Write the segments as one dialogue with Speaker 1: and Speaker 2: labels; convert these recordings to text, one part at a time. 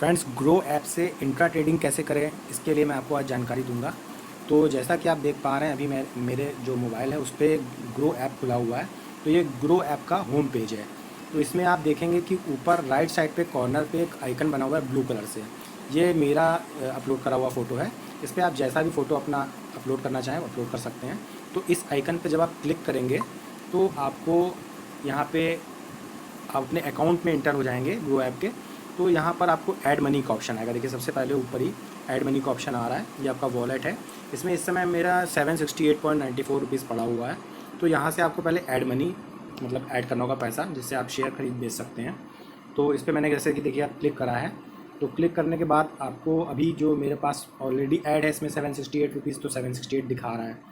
Speaker 1: Friends, grow app से intra trading कैसे करें, इसके लिए मैं आपको आज जानकारी दूंगा। तो जैसा कि आप देख पा रहे हैं, अभी मेरे जो मोबाइल है उस पर ग्रो ऐप खुला हुआ है। तो ये ग्रो ऐप का होम पेज है। तो इसमें आप देखेंगे कि ऊपर राइट साइड पे कॉर्नर पे एक आइकन बना हुआ है ब्लू कलर से। ये मेरा अपलोड करा हुआ फ़ोटो है। इस पर आप जैसा भी फ़ोटो अपना अपलोड करना चाहें अपलोड कर सकते हैं। तो इस आइकन पर जब आप क्लिक करेंगे तो आपको यहाँ पे आप अपने अकाउंट में इंटर हो जाएंगे ग्रो ऐप के। तो यहाँ पर आपको ऐड मनी का ऑप्शन आएगा। देखिए, सबसे पहले ऊपर ही ऐड मनी का ऑप्शन आ रहा है। ये आपका वॉलेट है। इसमें इस समय मेरा 768.94 रुपीज़ पड़ा हुआ है। तो यहाँ से आपको पहले ऐड मनी मतलब ऐड करना होगा पैसा, जिससे आप शेयर खरीद बेच सकते हैं। तो इस पर मैंने जैसे कि देखिए आप क्लिक करा है। तो क्लिक करने के बाद आपको अभी जो मेरे पास ऑलरेडी ऐड है इसमें 768 रुपीज़, तो 768 दिखा रहा है।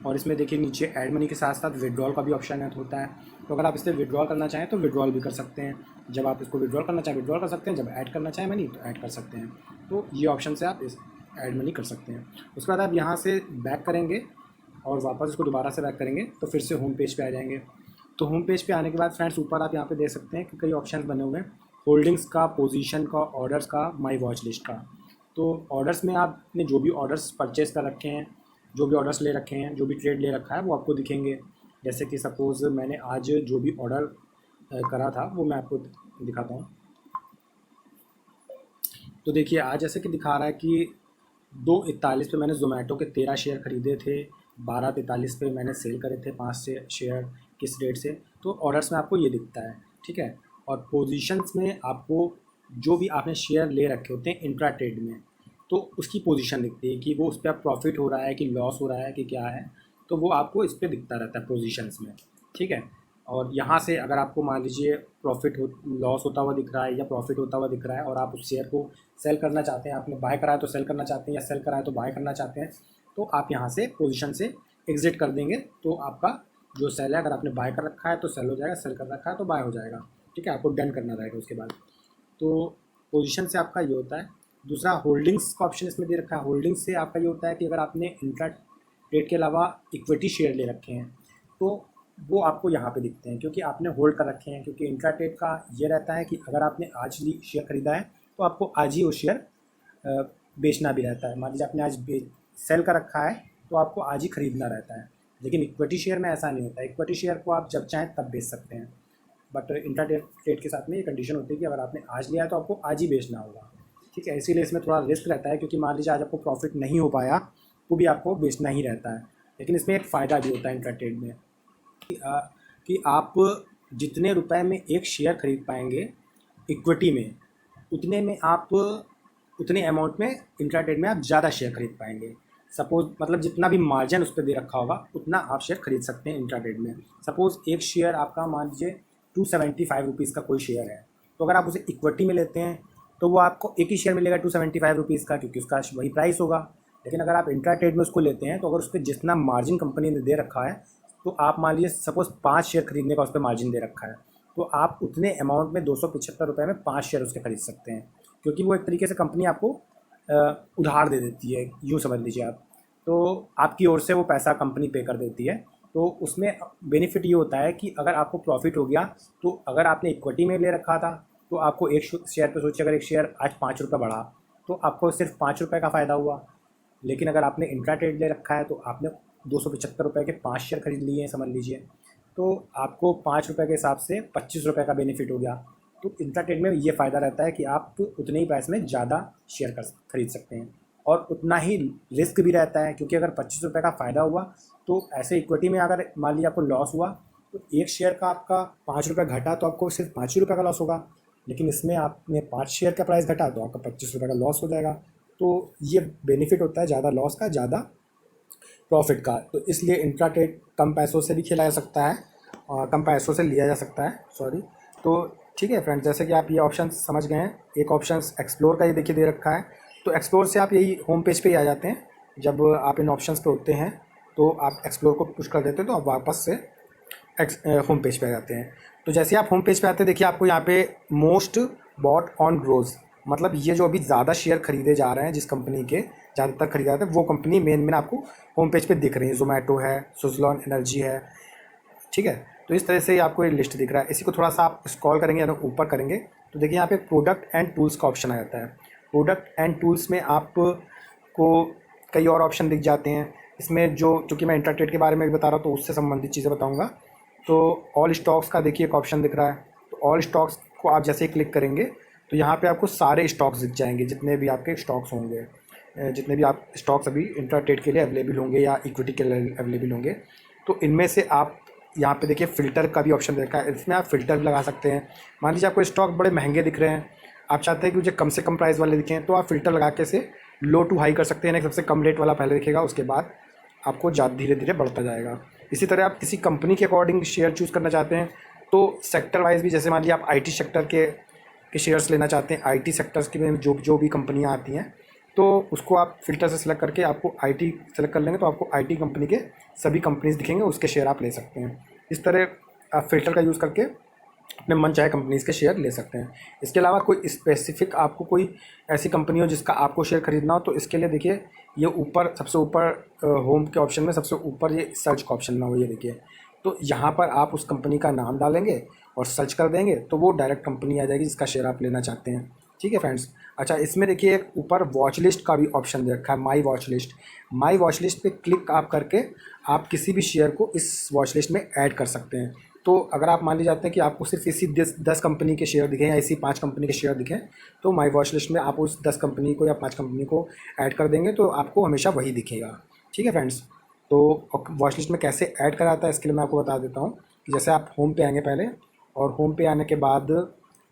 Speaker 1: और इसमें देखिए नीचे ऐड मनी के साथ साथ विड्रॉल का भी ऑप्शन है होता है। तो अगर आप इससे विड्रॉल करना चाहें तो विड्रॉल भी कर सकते हैं। जब आप इसको विड्रॉल करना चाहें विड्रॉल कर सकते हैं, जब ऐड करना चाहें मनी तो ऐड कर सकते हैं। तो ये ऑप्शन से आप इस ऐड मनी कर सकते हैं। उसके बाद आप यहाँ से बैक करेंगे और वापस इसको दोबारा से बैक करेंगे तो फिर से होम पेज पे आ जाएंगे। तो होम पेज पे आने के बाद फ्रेंड्स ऊपर आप यहाँ पे देख सकते हैं कि कई ऑप्शन बने हुए हैं, होल्डिंग्स का, पोजीशन का, ऑर्डर्स का, माई वॉच लिस्ट का। तो ऑर्डर्स में आपने जो भी ऑर्डर्स परचेज़ कर रखे हैं, जो भी ऑर्डर्स ले रखे हैं, जो भी ट्रेड ले रखा है वो आपको दिखेंगे। जैसे कि सपोज़ मैंने आज जो भी ऑर्डर करा था वो मैं आपको दिखाता हूँ। तो देखिए आज जैसे कि दिखा रहा है कि 2:41 पे मैंने ज़ोमैटो के 13 शेयर ख़रीदे थे, 12:43 पे मैंने सेल करे थे 5 से शेयर किस रेट से। तो ऑर्डर्स में आपको ये दिखता है, ठीक है। और पोजीशंस में आपको जो भी आपने शेयर ले रखे होते हैं इंट्रा ट्रेड में, तो उसकी पोजीशन दिखती है कि वो उस पर प्रॉफिट हो रहा है कि लॉस हो रहा है कि क्या है। तो वो आपको इस पर दिखता रहता है पोजीशंस में, ठीक है। और यहाँ से अगर आपको मान लीजिए प्रॉफिट हो लॉस होता हुआ दिख रहा है या प्रॉफिट होता हुआ दिख रहा है और आप उस शेयर को सेल करना चाहते हैं, आपने बाय करा है तो सेल करना चाहते हैं या सेल करा है तो बाय करना चाहते हैं, तो आप यहाँ से पोजीशन से एग्जिट कर देंगे। तो आपका जो सेल है, अगर आपने बाय कर रखा है तो सेल हो जाएगा, सेल कर रखा है तो बाय हो जाएगा, ठीक है। आपको डन करना रहेगा उसके बाद। तो पोजीशन से आपका ये होता है। दूसरा होल्डिंग्स का ऑप्शन इसमें दे रखा है। होल्डिंग्स से आपका ये होता है कि अगर आपने इंट्रा ट्रेड के अलावा इक्विटी शेयर ले रखे हैं तो वो आपको यहाँ पे दिखते हैं, क्योंकि आपने होल्ड कर रखे हैं। क्योंकि इंट्रा ट्रेड का ये रहता है कि अगर आपने आज शेयर खरीदा है तो आपको आज ही वो शेयर बेचना भी रहता है। मान लीजिए आपने आज सेल कर रखा है तो आपको आज ही खरीदना रहता है। लेकिन इक्विटी शेयर में ऐसा नहीं होता है। इक्विटी शेयर को आप जब चाहें तब बेच सकते हैं, बट इंट्रा ट्रेड के साथ में ये कंडीशन होती है कि अगर आपने आज लिया है तो आपको आज ही बेचना होगा, ठीक है। इसीलिए इसमें थोड़ा रिस्क रहता है, क्योंकि मान लीजिए आज आपको प्रॉफिट नहीं हो पाया तो भी आपको बेचना ही रहता है। लेकिन इसमें एक फ़ायदा भी होता है इंट्रा ट्रेड में कि आप जितने रुपए में एक शेयर खरीद पाएंगे इक्विटी में, उतने में आप उतने अमाउंट में इंट्रा ट्रेड में आप ज़्यादा शेयर खरीद पाएंगे। सपोज़ मतलब जितना भी मार्जिन उस पर दे रखा होगा उतना आप शेयर खरीद सकते हैं इंट्रा ट्रेड में। सपोज़ एक शेयर आपका मान लीजिए 275 रुपीज़ का कोई शेयर है, तो अगर आप उसे इक्विटी में लेते हैं तो वो आपको एक ही शेयर मिलेगा 275 रुपीज़ का, क्योंकि उसका वही प्राइस होगा। लेकिन अगर आप इंट्रा ट्रेड में उसको लेते हैं तो अगर उस पर जितना मार्जिन कंपनी ने दे रखा है, तो आप मान लीजिए सपोज़ 5 शेयर खरीदने का उस पर मार्जिन दे रखा है, तो आप उतने अमाउंट में 275 रुपये में 5 शेयर उसके खरीद सकते हैं। क्योंकि वो एक तरीके से कंपनी आपको उधार दे देती है, यूँ समझ लीजिए आप। तो आपकी ओर से वो पैसा कंपनी पे कर देती है। तो उसमें बेनिफिट ये होता है कि अगर आपको प्रॉफिट हो गया, तो अगर आपने इक्विटी में ले रखा था तो आपको एक शेयर पे सोचिए, अगर एक शेयर आज 5 रुपये बढ़ा तो आपको सिर्फ 5 रुपये का फ़ायदा हुआ। लेकिन अगर आपने इंट्रा ट्रेड ले रखा है तो आपने 275 रुपये के 5 शेयर खरीद लिए हैं समझ लीजिए, तो आपको 5 रुपये के हिसाब से 25 रुपये का बेनिफिट हो गया। तो इंट्रा ट्रेड में ये फ़ायदा रहता है कि आप उतने ही प्राइस में ज़्यादा शेयर खरीद सकते हैं, और उतना ही रिस्क भी रहता है। क्योंकि अगर 25 रुपये का फ़ायदा हुआ तो ऐसे इक्विटी में अगर मान लीजिए आपको लॉस हुआ तो एक शेयर का आपका 5 रुपये घटा तो आपको सिर्फ 5 ही रुपये का लॉस होगा। लेकिन इसमें आपने 5 शेयर का प्राइस घटा तो आपका 25 रुपये का लॉस हो जाएगा। तो ये बेनिफिट होता है ज़्यादा लॉस का, ज़्यादा प्रॉफिट का। तो इसलिए इंट्रा ट्रेड कम पैसों से भी खेला जा सकता है और कम पैसों से लिया जा सकता है, सॉरी। तो ठीक है फ्रेंड्स, जैसे कि आप ये ऑप्शन समझ गए हैं। एक ऑप्शन एक्सप्लोर का ये देखिए दे रखा है। तो एक्सप्लोर से आप यही होम पेज पे ही आ जाते हैं। जब आप इन ऑप्शंस पे होते हैं तो आप एक्सप्लोर को पुश कर देते हैं तो आप वापस से होम पेज पे आ जाते हैं। तो जैसे आप होम पेज पे आते हैं, देखिए आपको यहाँ पे मोस्ट बॉट ऑन ग्रोज, मतलब ये जो अभी ज़्यादा शेयर खरीदे जा रहे हैं, जिस कंपनी के ज़्यादातर खरीदा जाता है वो कंपनी मेन आपको होम पेज पे दिख रही है। जोमेटो है, सुज़लॉन एनर्जी है, ठीक है। तो इस तरह से आपको ये लिस्ट दिख रहा है। इसी को थोड़ा सा आप स्क्रॉल करेंगे या ऊपर करेंगे तो तो देखिए यहाँ पे प्रोडक्ट एंड टूल्स का ऑप्शन आ जाता है। प्रोडक्ट एंड टूल्स में आपको कई और ऑप्शन दिख जाते हैं। इसमें जो चूँकि मैं इंट्राट्रेड के बारे में बता रहा हूँ तो उससे संबंधित चीज़ें बताऊँगा। तो ऑल स्टॉक्स का देखिए एक ऑप्शन दिख रहा है। तो ऑल स्टॉक्स को आप जैसे ही क्लिक करेंगे तो यहाँ पे आपको सारे स्टॉक्स दिख जाएंगे, जितने भी आपके स्टॉक्स होंगे, जितने भी आप स्टॉक्स अभी इंट्राट्रेड के लिए अवेलेबल होंगे या इक्विटी के लिए अवेलेबल होंगे। तो इनमें से आप यहाँ पे देखिए फ़िल्टर का भी ऑप्शन देखा है, इसमें आप फ़िल्टर भी लगा सकते हैं। मान लीजिए आपको स्टॉक बड़े महंगे दिख रहे हैं, आप चाहते हैं कि मुझे कम से कम प्राइस वाले दिखें, तो आप फ़िल्टर लगा के से लो टू हाई कर सकते हैं। एक सबसे कम रेट वाला पहले दिखेगा, उसके बाद आपको धीरे धीरे बढ़ता जाएगा। इसी तरह आप किसी कंपनी के अकॉर्डिंग शेयर चूज़ करना चाहते हैं तो सेक्टर वाइज भी, जैसे मान लीजिए आप आईटी सेक्टर के शेयर्स लेना चाहते हैं, आईटी सेक्टर्स की में जो भी कंपनियां आती हैं, तो उसको आप फ़िल्टर से सिलेक्ट करके आपको आईटी सेलेक्ट कर लेंगे तो आपको आईटी कंपनी के सभी कंपनीज दिखेंगे, उसके शेयर आप ले सकते हैं। इस तरह आप फ़िल्टर का यूज़ करके अपने मन चाहे कंपनीज़ के शेयर ले सकते हैं। इसके अलावा कोई स्पेसिफिक आपको कोई ऐसी कंपनी हो जिसका आपको शेयर खरीदना हो, तो इसके लिए देखिए ये ऊपर सबसे ऊपर होम के ऑप्शन में सबसे ऊपर ये सर्च का ऑप्शन ना हो, ये देखिए। तो यहाँ पर आप उस कंपनी का नाम डालेंगे और सर्च कर देंगे तो वो डायरेक्ट कंपनी आ जाएगी जिसका शेयर आप लेना चाहते हैं। ठीक है फ्रेंड्स। अच्छा, इसमें देखिए एक ऊपर वॉच लिस्ट का भी ऑप्शन दे रखा है, my watch list. My watch list पे क्लिक आप करके आप किसी भी शेयर को इस वॉच लिस्ट में ऐड कर सकते हैं। तो अगर आप मान लीजिए चाहते हैं कि आपको सिर्फ इसी 10 कंपनी के शेयर दिखें या इसी 5 कंपनी के शेयर दिखें, तो माई वॉच लिस्ट में आप उस 10 कंपनी को या 5 कंपनी को ऐड कर देंगे तो आपको हमेशा वही दिखेगा। ठीक है फ्रेंड्स। तो वॉच लिस्ट में कैसे ऐड कराता है इसके लिए मैं आपको बता देता हूँ कि जैसे आप होम पे आएंगे पहले, और होम पे आने के बाद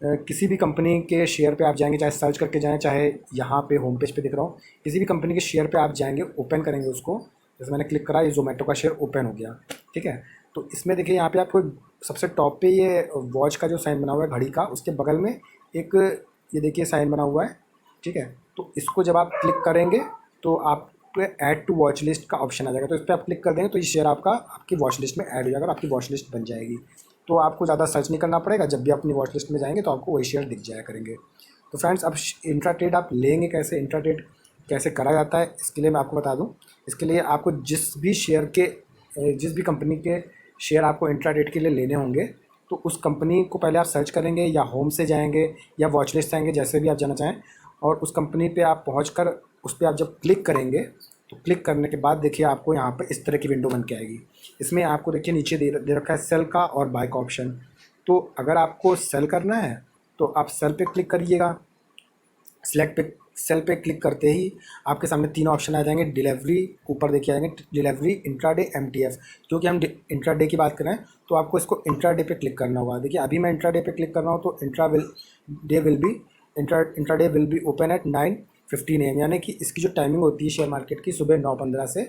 Speaker 1: किसी भी कंपनी के शेयर पे आप जाएंगे, चाहे सर्च करके जाएं, चाहे यहाँ पे होम पेज पे दिख रहा हो, किसी भी कंपनी के शेयर पे आप जाएंगे, ओपन करेंगे उसको। जैसे मैंने क्लिक करा, ये जोमेटो का शेयर ओपन हो गया। ठीक है। तो इसमें देखिए यहाँ पे आपको सबसे टॉप पे ये वॉच का जो साइन बना हुआ है घड़ी का, उसके बगल में एक ये देखिए साइन बना हुआ है। ठीक है। तो इसको जब आप क्लिक करेंगे तो आप पे ऐड टू वॉच लिस्ट का ऑप्शन आ जाएगा। तो इस पर आप क्लिक कर देंगे तो ये शेयर आपकी वॉच लिस्ट में ऐड हो जाएगा और आपकी वॉच लिस्ट बन जाएगी। तो आपको ज़्यादा सर्च नहीं करना पड़ेगा, जब भी अपनी वॉच लिस्ट में जाएंगे तो आपको वही शेयर दिख जाया करेंगे। तो फ्रेंड्स, अब इंट्राट्रेड आप लेंगे कैसे, इंट्राट्रेड कैसे करा जाता है, इसके लिए मैं आपको बता दूं। इसके लिए आपको जिस भी कंपनी के शेयर आपको इंट्राट्रेड के लिए लेने होंगे, तो उस कंपनी को पहले आप सर्च करेंगे या होम से जाएंगे या वॉच लिस्ट जाएंगे, जैसे भी आप जाना चाहें। और उस कंपनी पे आप पहुंचकर उस पर आप जब क्लिक करेंगे तो क्लिक करने के बाद देखिए आपको यहाँ पर इस तरह की विंडो बन के आएगी। इसमें आपको देखिए नीचे दे रखा है सेल का और बाय का ऑप्शन। तो अगर आपको सेल करना है तो आप सेल पे क्लिक करिएगा। सेल पे क्लिक करते ही आपके सामने 3 ऑप्शन आ जाएंगे। डिलीवरी ऊपर देखिए आएंगे, डिलीवरी, इंट्राडे, एमटीएफ। क्योंकि हम इंट्राडे की बात करें तो आपको इसको इंट्राडे पे क्लिक करना होगा। देखिए अभी मैं इंट्राडे पे क्लिक कर रहा हूँ तो intraday will be open at 9:15 AM, यानी कि इसकी जो टाइमिंग होती है शेयर मार्केट की सुबह 9:15 से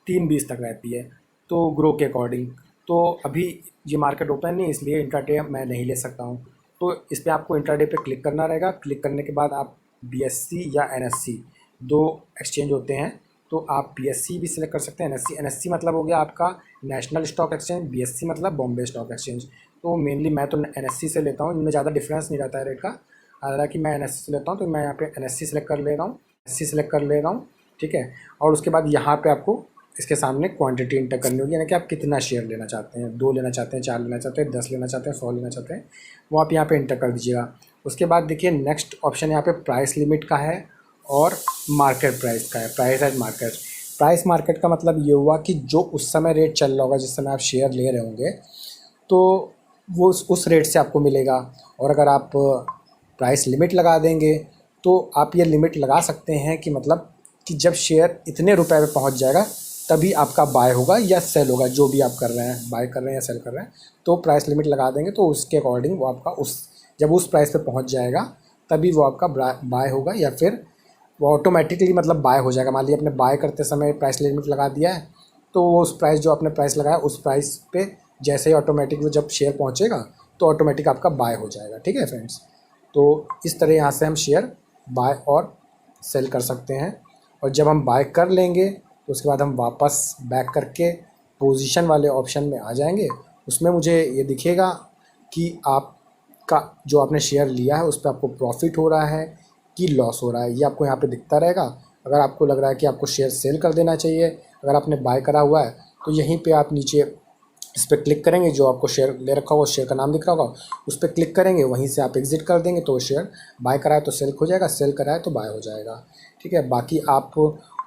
Speaker 1: 3:20 तक रहती है, तो ग्रो के अकॉर्डिंग। तो अभी ये मार्केट ओपन नहीं, इसलिए इंट्राडे मैं नहीं ले सकता हूँ। तो इस पर आपको इंट्राडे पे क्लिक करना रहेगा। क्लिक करने के बाद आप BSE या NSE 2 एक्सचेंज होते हैं, तो आप BSE भी सिलेक्ट कर सकते हैं। NSE मतलब हो गया आपका नेशनल स्टॉक एक्सचेंज, BSE मतलब बॉम्बे स्टॉक एक्सचेंज। तो मेनली मैं तो NSE से लेता हूँ, इनमें ज़्यादा डिफरेंस नहीं रहता है रेट का। हालांकि मैं NSE से लेता हूँ तो मैं यहाँ पे NSE सेलेक्ट कर ले रहा हूँ। ठीक है। और उसके बाद यहाँ पे आपको इसके सामने क्वांटिटी इंटर करनी होगी, यानी कि आप कितना शेयर लेना चाहते हैं, 2 लेना चाहते हैं, 4 लेना चाहते हैं, 10 लेना चाहते हैं, 100 लेना चाहते हैं, वो आप यहाँ पे इंटर कर दीजिएगा। उसके बाद देखिए नेक्स्ट ऑप्शन यहाँ पे प्राइस लिमिट का है और मार्केट प्राइस का है। Price at market. Price market का मतलब ये हुआ कि जो उस समय रेट चल रहा होगा, जिस समय आप शेयर ले रहे होंगे, तो वो उस रेट से आपको मिलेगा। और अगर आप प्राइस लिमिट लगा देंगे तो आप ये लिमिट लगा सकते हैं कि मतलब कि जब शेयर इतने रुपए पे पहुंच जाएगा तभी आपका बाय होगा या सेल होगा, जो भी आप कर रहे हैं, बाय कर रहे हैं या सेल कर रहे हैं। तो प्राइस लिमिट लगा देंगे तो उसके अकॉर्डिंग वो आपका जब उस प्राइस पे पहुंच जाएगा तभी वो आपका बाय होगा, या फिर वो ऑटोमेटिकली मतलब बाय हो जाएगा। मान लीजिए आपने बाय करते समय प्राइस लिमिट लगा दिया है, तो वो उस प्राइस जो आपने प्राइस लगाया उस प्राइस पे जैसे ही ऑटोमेटिक वो जब शेयर पहुँचेगा तो ऑटोमेटिक आपका बाय हो जाएगा। ठीक है फ्रेंड्स। तो इस तरह यहाँ से हम शेयर बाय और सेल कर सकते हैं। और जब हम बाय कर लेंगे तो उसके बाद हम वापस बैक करके पोजीशन वाले ऑप्शन में आ जाएंगे। उसमें मुझे ये दिखेगा कि आपका जो आपने शेयर लिया है उस पर आपको प्रॉफिट हो रहा है कि लॉस हो रहा है, ये आपको यहाँ पे दिखता रहेगा। अगर आपको लग रहा है कि आपको शेयर सेल कर देना चाहिए, अगर आपने बाय करा हुआ है, तो यहीं पे आप नीचे इस पर क्लिक करेंगे, जो आपको शेयर ले रखा होगा उस शेयर का नाम दिख रहा होगा, उस पर क्लिक करेंगे, वहीं से आप एग्जिट कर देंगे तो शेयर बाय कराए तो सेल हो जाएगा, सेल कराए तो बाय हो जाएगा। ठीक है, बाकी आप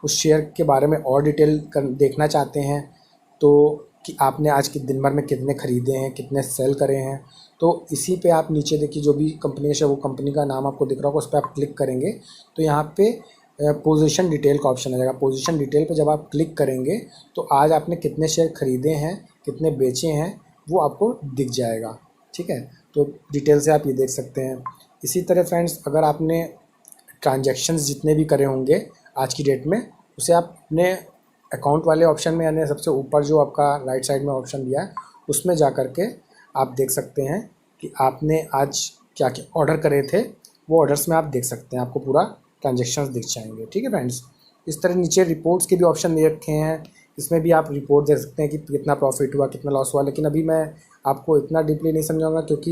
Speaker 1: उस शेयर के बारे में और डिटेल देखना चाहते हैं तो कि आपने आज के दिन भर में कितने ख़रीदे हैं, कितने सेल करे हैं, तो इसी पे आप नीचे देखिए जो भी कंपनी है वो कंपनी का नाम आपको दिख रहा होगा, उस पर आप क्लिक करेंगे तो यहाँ पे पोजीशन डिटेल का ऑप्शन आ जाएगा। पोजीशन डिटेल पे जब आप क्लिक करेंगे तो आज आपने कितने शेयर ख़रीदे हैं, कितने बेचे हैं, वो आपको दिख जाएगा। ठीक है, तो डिटेल से आप ये देख सकते हैं। इसी तरह फ्रेंड्स, अगर आपने ट्रांजैक्शंस जितने भी करे होंगे आज की डेट में, उसे आप अपने अकाउंट वाले ऑप्शन में, यानी सबसे ऊपर जो आपका राइट साइड में ऑप्शन दिया है उसमें जा कर के आप देख सकते हैं कि आपने आज क्या क्या ऑर्डर करे थे, वो ऑर्डर्स में आप देख सकते हैं, आपको पूरा ट्रांजैक्शंस दिख जाएंगे। ठीक है फ्रेंड्स, इस तरह नीचे रिपोर्ट्स के भी ऑप्शन दे रखे हैं, इसमें भी आप रिपोर्ट देख सकते हैं कि कितना प्रॉफिट हुआ, कितना लॉस हुआ। लेकिन अभी मैं आपको इतना डीपली नहीं समझाऊंगा क्योंकि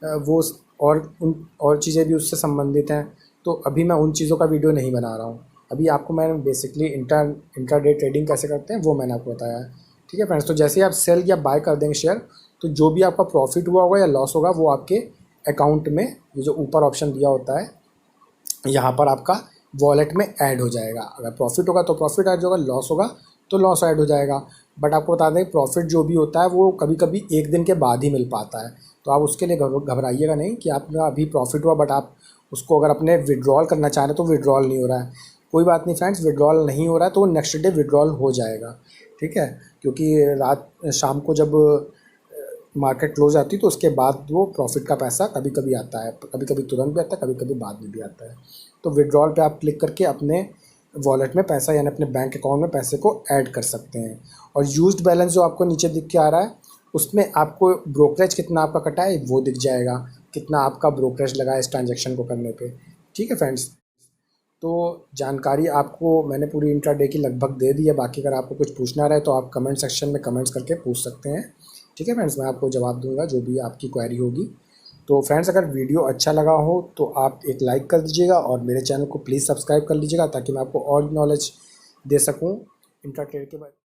Speaker 1: वो और चीज़ें भी उससे संबंधित हैं, तो अभी मैं उन चीज़ों का वीडियो नहीं बना रहा हूँ। अभी आपको मैंने बेसिकली इंट्राडे ट्रेडिंग कैसे करते हैं वो मैंने आपको बताया है। ठीक है फ्रेंड्स, तो जैसे ही आप सेल या बाय कर देंगे शेयर, तो जो भी आपका प्रॉफिट हुआ होगा या लॉस होगा वो आपके अकाउंट में, ये जो ऊपर ऑप्शन दिया होता है यहाँ पर आपका वॉलेट में ऐड हो जाएगा। अगर प्रॉफिट होगा तो प्रॉफिट ऐड होगा, लॉस होगा तो लॉस ऐड हो जाएगा। बट आपको बता दें, प्रॉफिट जो भी होता है वो कभी कभी एक दिन के बाद ही मिल पाता है, तो आप उसके लिए घबराइएगा नहीं कि आपका अभी प्रॉफिट हुआ बट आप उसको अगर अपने विड्रॉल करना चाह रहे हैं तो विड्रॉल नहीं हो रहा है। कोई बात नहीं फ्रेंड्स, विड्रॉल नहीं हो रहा है तो नेक्स्ट डे विड्रॉल हो जाएगा। ठीक है, क्योंकि शाम को जब मार्केट क्लोज आती है तो उसके बाद वो प्रॉफिट का पैसा कभी कभी आता है, कभी कभी तुरंत भी आता है, कभी कभी बाद में भी आता है। तो विड्रॉल पे आप क्लिक करके अपने वॉलेट में पैसा, यानी अपने बैंक अकाउंट में पैसे को ऐड कर सकते हैं। और यूज्ड बैलेंस जो आपको नीचे दिख के आ रहा है, उसमें आपको ब्रोकरेज कितना आपका कटा है वो दिख जाएगा, कितना आपका ब्रोकरेज लगा है इस ट्रांजेक्शन को करने पे। ठीक है फ्रेंड्स, तो जानकारी आपको मैंने पूरी इंट्राडे की लगभग दे दी है। बाकी अगर आपको कुछ पूछना रहे तो आप कमेंट सेक्शन में कमेंट्स करके पूछ सकते हैं। ठीक है फ्रेंड्स, मैं आपको जवाब दूंगा जो भी आपकी क्वेरी होगी। तो फ्रेंड्स, अगर वीडियो अच्छा लगा हो तो आप एक लाइक कर दीजिएगा और मेरे चैनल को प्लीज़ सब्सक्राइब कर लीजिएगा ताकि मैं आपको और नॉलेज दे सकूँ इंट्राडे के बारे में।